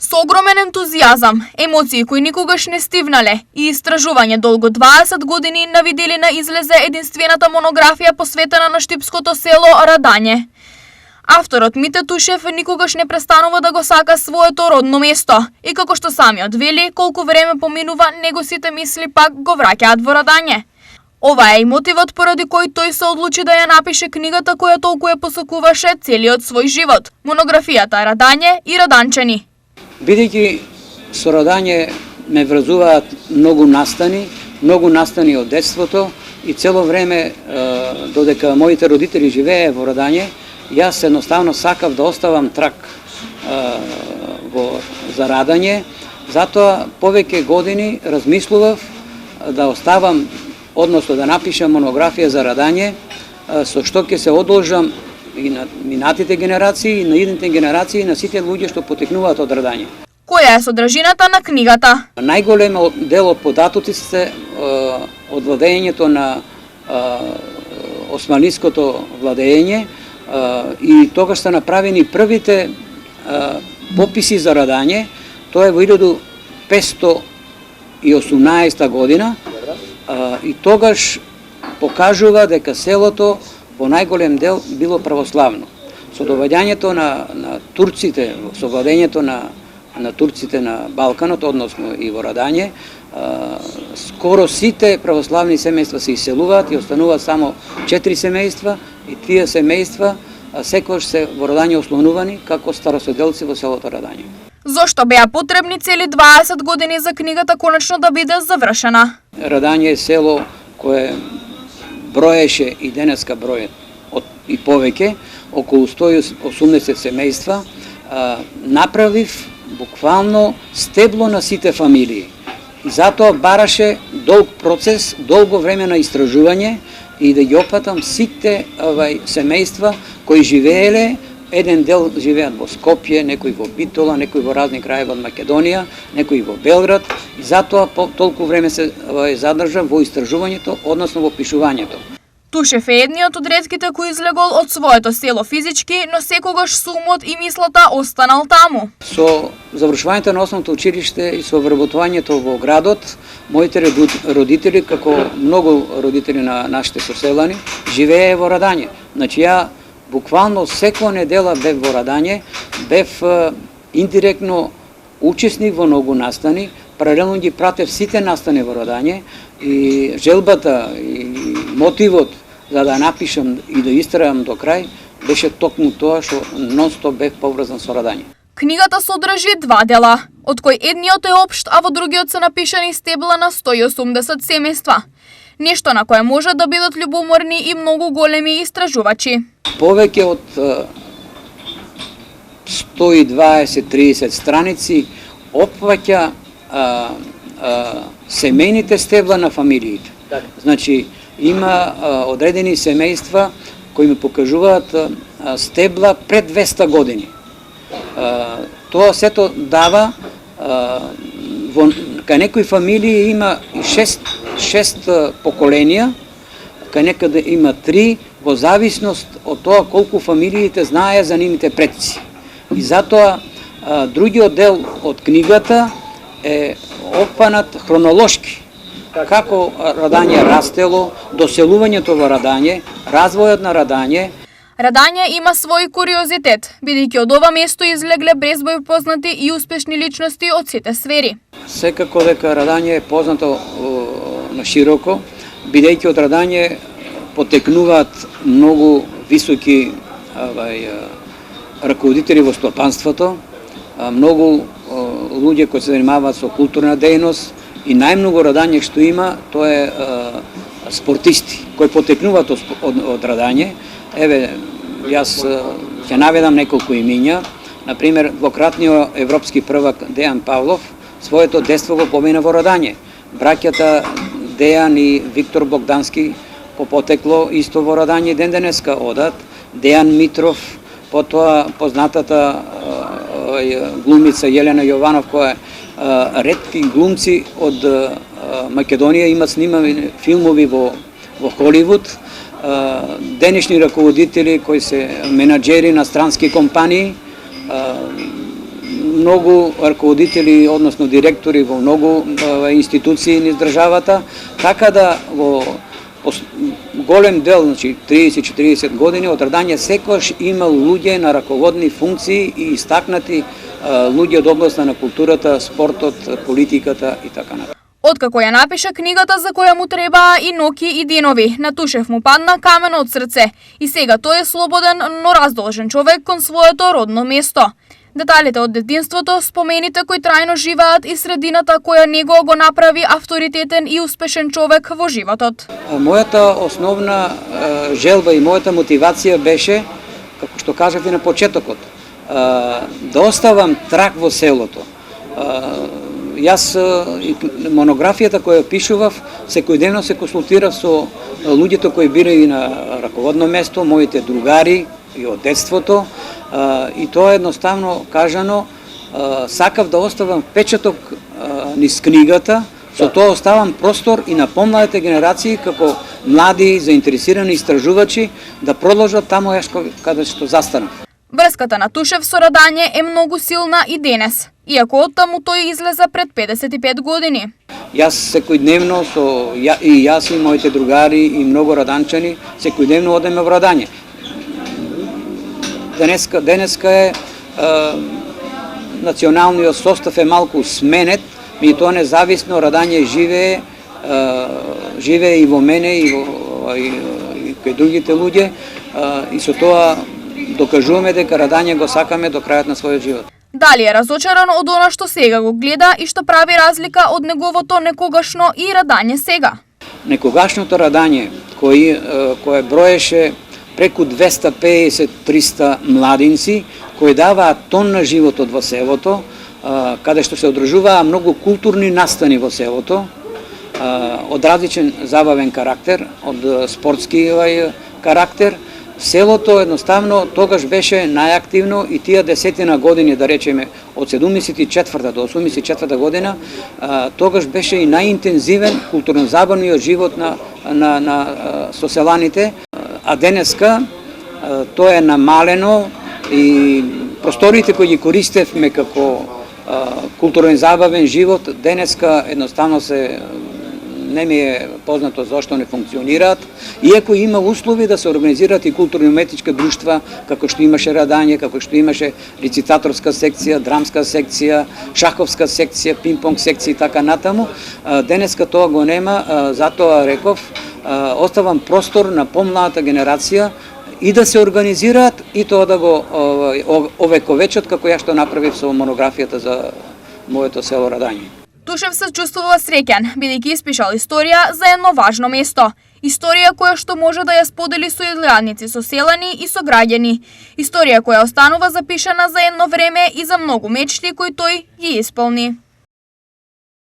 Со огромен ентузијазам, емоции кои никогаш не стивнале и истражување долго 20 години на Виделина излезе единствената монографија посветена на штипското село Радање. Авторот Мите Тушев никогаш не престанува да го сака своето родно место и како што самиот вели, колку време поминува, него сите мисли пак го враќаат во Радање. Ова е и мотивот поради кој тој се одлучи да ја напише книгата која толку ја посакуваше целиот свој живот, монографијата Радање и раданчани. Бидејќи со Радање ме врзуваат многу настани од детството и цело време додека моите родители живее во Радање, јас едноставно сакав да оставам трак за Радање, затоа повеќе години размислував да оставам, односно да напишам монографија за Радање, со што ќе се одолжам и на минатите генерации, и на идните генерации, и на сите луѓе што потекнуваат од Радање. Која е содржината на книгата? Најголем дел од податоците се од владењето на османското владење и тогаш се направени првите пописи за Радање. Тоа е во 1518 година и тогаш покажува дека селото во најголем дел било православно. Со доаѓањето на турците, со владењето на турците на Балканот, односно и во Радање, скоро сите православни семејства се иселуваат и остануваат само 4 семејства и тие семејства секогаш се во Радање ослонувани како староседелци во селото Радање. Зошто беа потребни цели 20 години за книгата конечно да биде завршена? Радање е село кое броеше и денеска бројат и повеќе, околу 180 семејства, направив буквално стебло на сите фамилии. И затоа бараше долг процес, долго време на истражување и да ги опфатам сите семејства кои живееле. Еден дел живеат во Скопје, некои во Битола, некои во разни краеви од Македонија, некои во Белград. И затоа толку време се задржа во истражувањето, односно во пишувањето. Тушев е едниот од ретките кој излегол од своето село физички, но секогаш сумот и мислата останал таму. Со завршувањето на основното училиште и со вработувањето во градот, моите родители, како многу родители на нашите соселани, живее во Радање. Значи ја буквално секоја недела бев во Радање, бев индиректно учесник во многу настани, паралелно ги пратев сите настани во Радање и желбата и мотивот за да напишам и да истрајам до крај беше токму тоа што нон-стоп бев поврзан со Радање. Книгата содржи 2 дела, од кој едниот е општ, а во другиот се напишани стебла на 180 семејства. Нешто на кое може да бидат љубоморни и многу големи истражувачи. Повеќе од 120-30 страници опфаќа семејните стебла на фамилиите. Значи, има одредени семејства кои ми покажуваат стебла пред 200 години. Тоа сето дава, кај некои фамилии има 6 поколенија, кај некаде има 3, во зависност од тоа колку фамилиите знае за нивните предци. И затоа другиот дел од книгата е опфанат хронолошки. Како Радање растело, доселувањето во Радање, развојот на Радање. Радање има свој куриозитет, бидејќи од ова место излегле безброј познати и успешни личности од сите сфери. Секако дека Радање е познато на широко, бидејќи од Радање потекнуваат многу високи раководители во стопанството, многу луѓе кои се занимаваат со културна дејност и најмногу Радање што има, тоа е спортисти кои потекнуваат од Радање. Еве, јас ќе наведам неколку имиња. Например, двократниот европски првак Дејан Павлов своето детство го помина во Радање. Браќата Дејан и Виктор Богдански по потекло исто во Радање ден денеска одат. Дејан Митров, потоа познатата глумица Јелена Јованов, која ретки глумци од Македонија имат снимани филмови во Холивуд. Денешни раководители кои се менаџери на странски компании, многу раководители, односно директори во многу институции низ државата, така да во голем дел, значи 30-40 години од Радање секогаш имал луѓе на раководни функции и истакнати луѓе од областа на културата, спортот, политиката и така натаму. Откако ја напиша книгата за која му требаа и ноќи и денови, на Тушев му падна камен од срце и сега тој е слободен, но раздолжен човек кон своето родно место. Деталите од детинството, спомените кои трајно живеат и средината која него го направи авторитетен и успешен човек во животот. Мојата основна желба и мојата мотивација беше, како што кажав и на почетокот, да оставам трак во селото. Јас монографијата која пишував, секојдневно се консултирав со луѓето кои бирају на раководно место, моите другари и од детството, и тоа едноставно кажано, сакав да оставам печаток низ книгата, со тоа оставам простор и на помладите генерации како млади заинтересирани истражувачи да продолжат таму каде што застанав. Врската на Тушев со Радање е многу силна и денес, иако оттаму тој излезе пред 55 години. Јас секојдневно и јас и моите другари и многу раданчани секојдневно одеме во Радање. Денеска е националниот состав е малку сменет, меѓутоа независно Радање живее и во мене и кај другите луѓе, и со тоа докажуваме дека Радање го сакаме до крајот на својот живот. Дали е разочаран од она што сега го гледа и што прави разлика од неговото некогашно и Радање сега? Некогашното Радање, кое броеше преку 250-300 младинци, кои даваат тон на животот во селото, каде што се одржуваа многу културни настани во селото, од различен забавен карактер, од спортски карактер. Селото едноставно тогаш беше најактивно и тие десетина години, да речеме, од 74 до 84 година, тогаш беше и најинтензивен културно-забавниот живот на соселаните, а денеска тоа е намалено и просториите кои ги користевме како културно-забавен живот, денеска едноставно не ми е познато зашто не функционираат, иако има услови да се организираат и културно-уметнички друштва, како што имаше Радање, како што имаше рецитаторска секција, драмска секција, шаховска секција, пинг-понг секција и така натаму. Денеска тоа го нема, затоа реков, оставам простор на помладата генерација и да се организираат и тоа да го овековечат, како ја што направив со монографијата за моето село Радање. Тушев се чувствува среќен, бидејќи испишал историја за едно важно место. Историја која што може да ја сподели со изгледници, со селани и со граѓани. Историја која останува запишана за едно време и за многу мечти кои тој ги исполни.